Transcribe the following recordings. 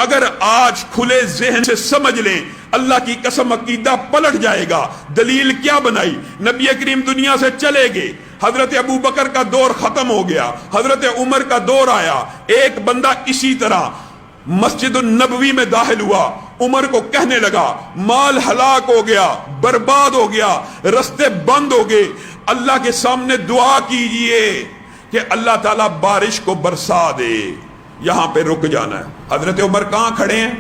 اگر آج کھلے ذہن سے سمجھ لیں اللہ کی قسم عقیدہ پلٹ جائے گا. دلیل کیا بنائی؟ نبی کریم دنیا سے چلے گئے، حضرت ابو بکر کا دور ختم ہو گیا، حضرت عمر کا دور آیا. ایک بندہ اسی طرح مسجد النبوی میں داخل ہوا، عمر کو کہنے لگا مال ہلاک ہو گیا، برباد ہو گیا، رستے بند ہو گئے، اللہ کے سامنے دعا کیجئے کہ اللہ تعالیٰ بارش کو برسا دے. یہاں پہ رک جانا ہے. حضرت عمر کہاں کھڑے ہیں؟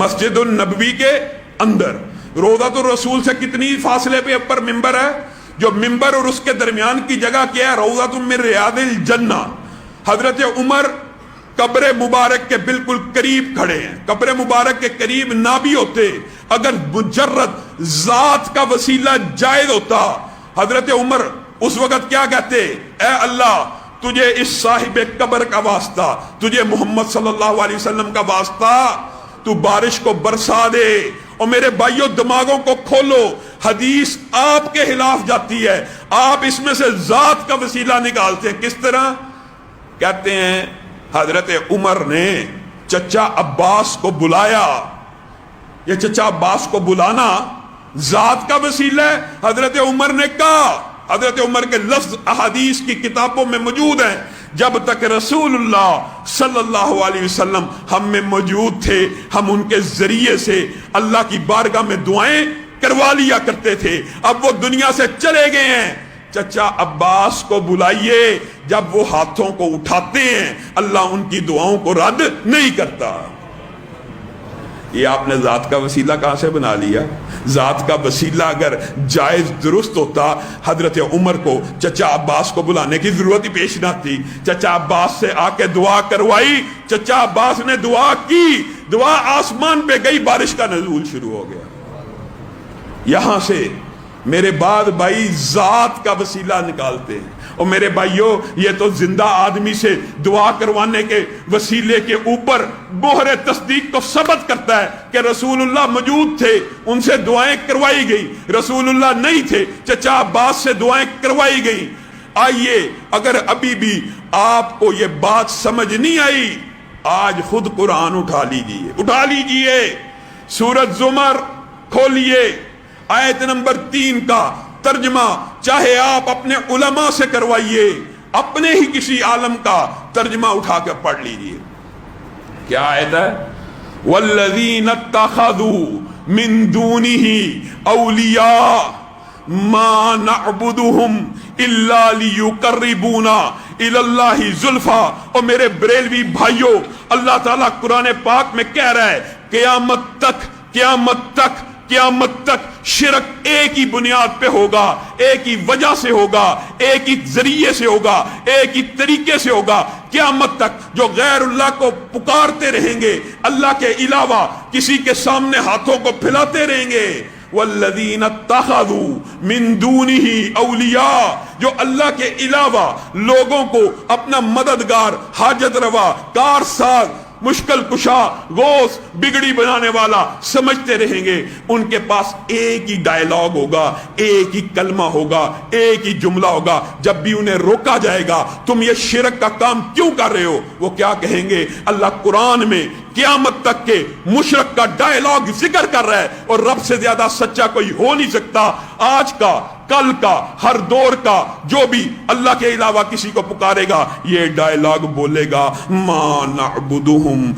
مسجد النبوی کے اندر. روضۃ الرسول سے کتنی فاصلے پہ اوپر ممبر ہے؟ جو ممبر اور اس کے درمیان کی جگہ کیا ہے؟ روضۃ من ریاض الجنہ. حضرت عمر قبر مبارک کے بالکل قریب کھڑے ہیں. قبر مبارک کے قریب نہ بھی ہوتے، اگر مجرد ذات کا وسیلہ جائز ہوتا، حضرت عمر اس وقت کیا کہتے؟ اے اللہ تجھے اس صاحب قبر کا واسطہ، تجھے محمد صلی اللہ علیہ وسلم کا واسطہ، تو بارش کو برسا دے. اور میرے بھائیوں دماغوں کو کھولو، حدیث آپ کے خلاف جاتی ہے، آپ اس میں سے ذات کا وسیلہ نکالتے ہیں. کس طرح؟ کہتے ہیں حضرت عمر نے چچا عباس کو بلایا. یہ چچا عباس کو بلانا ذات کا وسیلہ ہے. حضرت عمر نے کہا، حضرت عمر کے لفظ احادیث کی کتابوں میں موجود ہیں، جب تک رسول اللہ صلی اللہ علیہ وسلم ہم میں موجود تھے ہم ان کے ذریعے سے اللہ کی بارگاہ میں دعائیں کروا لیا کرتے تھے. اب وہ دنیا سے چلے گئے ہیں، چچا عباس کو بلائیے. جب وہ ہاتھوں کو اٹھاتے ہیں اللہ ان کی دعاؤں کو رد نہیں کرتا. یہ آپ نے ذات کا وسیلہ کہاں سے بنا لیا؟ ذات کا وسیلہ اگر جائز درست ہوتا حضرت عمر کو چچا عباس کو بلانے کی ضرورت ہی پیش نہ تھی. چچا عباس سے آ کے دعا کروائی، چچا عباس نے دعا کی، دعا آسمان پہ گئی، بارش کا نزول شروع ہو گیا. یہاں سے میرے بعد بھائی ذات کا وسیلہ نکالتے ہیں. اور میرے بھائیوں یہ تو زندہ آدمی سے دعا کروانے کے وسیلے کے اوپر مہر تصدیق کو ثبت کرتا ہے کہ رسول اللہ موجود تھے، ان سے دعائیں کروائی گئی. رسول اللہ نہیں تھے، چچا عباس سے دعائیں کروائی گئی. آئیے اگر ابھی بھی آپ کو یہ بات سمجھ نہیں آئی، آج خود قرآن اٹھا لیجئے، سورۃ زمر کھولیے، آیت نمبر 3 کا ترجمہ چاہے آپ اپنے علماء سے کروائیے، اپنے ہی کسی عالم کا ترجمہ اٹھا کر پڑھ لیجئے. کیا آیت ہے؟ والذین اتخذوا من دونہ اولیاء ما نعبدہم الا لیقربونا الی اللہ زلفی. اور میرے بریلوی بھائیوں اللہ تعالیٰ قرآن پاک میں کہہ رہا ہے قیامت تک شرک ایک ہی بنیاد پہ ہوگا، ایک ہی وجہ سے ہوگا، ایک ہی ذریعے سے ہوگا، ایک ہی طریقے سے ہوگا. قیامت تک جو غیر اللہ کو پکارتے رہیں گے، اللہ کے علاوہ کسی کے سامنے ہاتھوں کو پھیلاتے رہیں گے. والذین اتخذوا من دونہ اولیاء، جو اللہ کے علاوہ لوگوں کو اپنا مددگار، حاجت روا، کارساز، مشکل کشا، غوث، بگڑی بنانے والا سمجھتے رہیں گے، ان کے پاس ایک ہی ڈائلاگ ہوگا، ایک ہی کلمہ ہوگا، ایک ہی جملہ ہوگا. جب بھی انہیں روکا جائے گا تم یہ شرک کا کام کیوں کر رہے ہو، وہ کیا کہیں گے؟ اللہ قرآن میں قیامت تک کے مشرک کا ڈائلاگ ذکر کر رہا ہے، اور رب سے زیادہ سچا کوئی ہو نہیں سکتا. آج کا، کل کا، ہر دور کا جو بھی اللہ کے علاوہ کسی کو پکارے گا یہ ڈائلاگ بولے گا، ما نعبدہم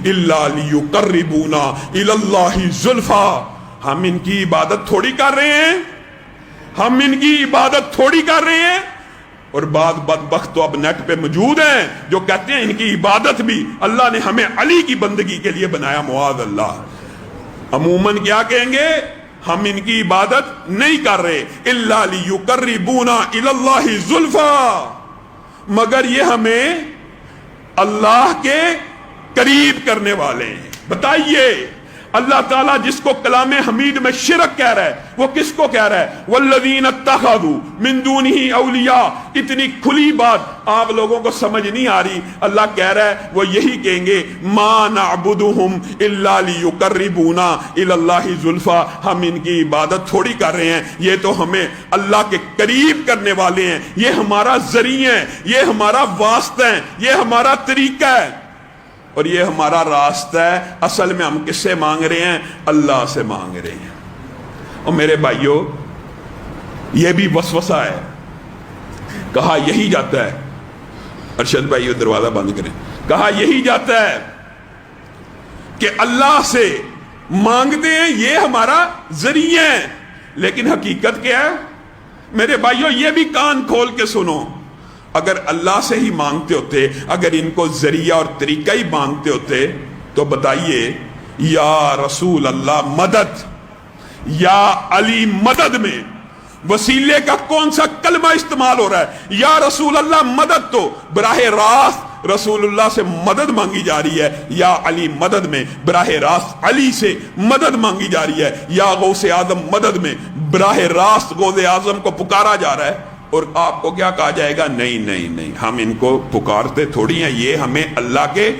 الا لیقربونا الی اللہ زلفی. ہم ان کی عبادت تھوڑی کر رہے ہیں، اور بعض بدبخت تو اب نیٹ پہ موجود ہیں جو کہتے ہیں ان کی عبادت بھی اللہ نے ہمیں علی کی بندگی کے لیے بنایا. معاذ اللہ. عموماً کیا کہیں گے؟ ہم ان کی عبادت نہیں کر رہے، الا لیقربونا الی اللہ زلفی، مگر یہ ہمیں اللہ کے قریب کرنے والے ہیں. بتائیے اللہ تعالیٰ جس کو کلام حمید میں شرک کہہ رہا ہے وہ کس کو کہہ رہا ہے؟ والذین اتخذوا من دونہ اولیاء. اتنی کھلی بات آپ لوگوں کو سمجھ نہیں آ رہی. اللہ کہہ رہا ہے وہ یہی کہیں گے، ما نعبدہم الا لیقربونا الی اللہ زلفی. ہم ان کی عبادت تھوڑی کر رہے ہیں، یہ تو ہمیں اللہ کے قریب کرنے والے ہیں، یہ ہمارا ذریعہ ہے، یہ ہمارا واسطہ ہے، یہ ہمارا طریقہ ہے. اور یہ ہمارا راستہ ہے، اصل میں ہم کس سے مانگ رہے ہیں؟ اللہ سے مانگ رہے ہیں۔ اور میرے بھائیوں، یہ بھی وسوسہ ہے، کہا یہی جاتا ہے، ارشد بھائیو دروازہ بند کریں، کہا یہی جاتا ہے کہ اللہ سے مانگتے ہیں، یہ ہمارا ذریعہ ہے، لیکن حقیقت کیا ہے؟ میرے بھائیوں یہ بھی کان کھول کے سنو، اگر اللہ سے ہی مانگتے ہوتے، اگر ان کو ذریعہ اور طریقہ ہی مانگتے ہوتے تو بتائیے، یا رسول اللہ مدد، یا علی مدد میں وسیلے کا کون سا کلمہ استعمال ہو رہا ہے؟ یا رسول اللہ مدد تو براہ راست رسول اللہ سے مدد مانگی جا رہی ہے، یا علی مدد میں براہ راست علی سے مدد مانگی جا رہی ہے، یا غوث اعظم مدد میں براہ راست غوث اعظم کو پکارا جا رہا ہے۔ اور آپ کو کیا کہا جائے گا؟ نہیں نہیں نہیں، ہم ان کو پکارتے تھوڑی ہیں، یہ ہمیں اللہ کے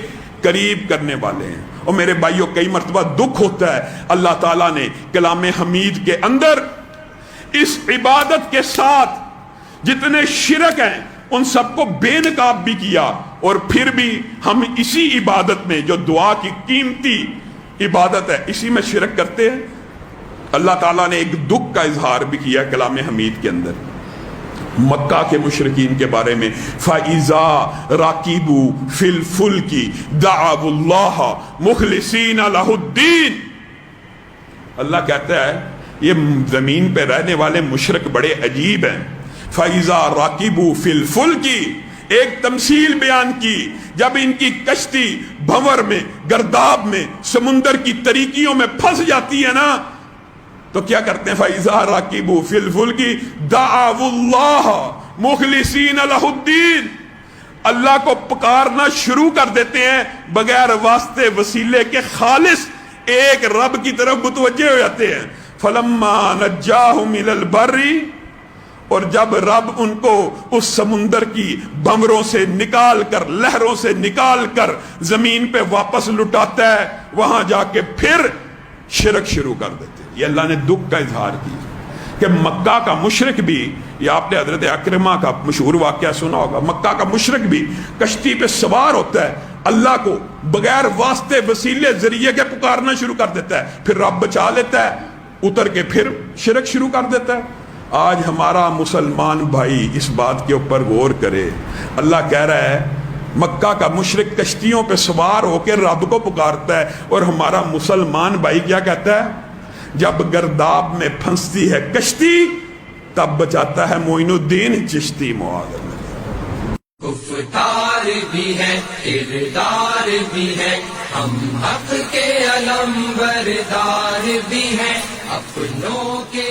قریب کرنے والے ہیں۔ اور میرے بھائیوں کئی مرتبہ دکھ ہوتا ہے، اللہ تعالیٰ نے کلام حمید کے اندر اس عبادت کے ساتھ جتنے شرک ہیں ان سب کو بے نقاب بھی کیا، اور پھر بھی ہم اسی عبادت میں جو دعا کی قیمتی عبادت ہے اسی میں شرک کرتے ہیں۔ اللہ تعالیٰ نے ایک دکھ کا اظہار بھی کیا کلام حمید کے اندر مکہ کے مشرکین کے بارے میں، فَإِذَا رَاكِبُوا فِي الْفُلْكِ دَعَوُا اللَّهَ مُخْلِصِينَ لَهُ الدِّينَ۔ اللہ کہتا ہے یہ زمین پہ رہنے والے مشرک بڑے عجیب ہیں۔ فَإِذَا رَاكِبُوا فِي الْفُلْكِ، ایک تمثیل بیان کی، جب ان کی کشتی بھنور میں، گرداب میں، سمندر کی تریکیوں میں پھنس جاتی ہے نا، تو کیا کرتے ہیں؟ فَإِذَا رَاكِبُوا فِي الْفُلْكِ دَعَوُا اللَّهَ مُخْلِصِينَ لَهُ الدِّينَ، اللہ کو پکارنا شروع کر دیتے ہیں بغیر واسطے وسیلے کے، خالص ایک رب کی طرف متوجہ ہو جاتے ہیں۔ فَلَمَّا نَجَّاهُمْ إِلَى الْبَرِّ، اور جب رب ان کو اس سمندر کی بمروں سے نکال کر، لہروں سے نکال کر زمین پہ واپس لٹاتا ہے، وہاں جا کے پھر شرک شروع کر دیتے ہیں۔ یہ اللہ نے دکھ کا اظہار کیا کہ مکہ کا مشرک بھی، یہ آپ نے حضرت اکرمہ کا مشہور واقعہ سنا ہوگا، مکہ کا مشرک بھی کشتی پہ سوار ہوتا ہے، اللہ کو بغیر واسطے وسیلے ذریعے کے پکارنا شروع کر دیتا ہے، پھر رب بچا لیتا ہے، اتر کے پھر شرک شروع کر دیتا ہے۔ آج ہمارا مسلمان بھائی اس بات کے اوپر غور کرے، اللہ کہہ رہا ہے مکہ کا مشرک کشتیوں پہ سوار ہو کے رب کو پکارتا ہے، اور ہمارا مسلمان بھائی کیا کہتا ہے؟ جب گرداب میں پھنستی ہے کشتی تب بچاتا ہے معین الدین چشتی معاذ اللہ۔ گفتار بھی ہے، کردار بھی ہے، ہم حق کے علم بردار بھی ہیں، اپنوں کے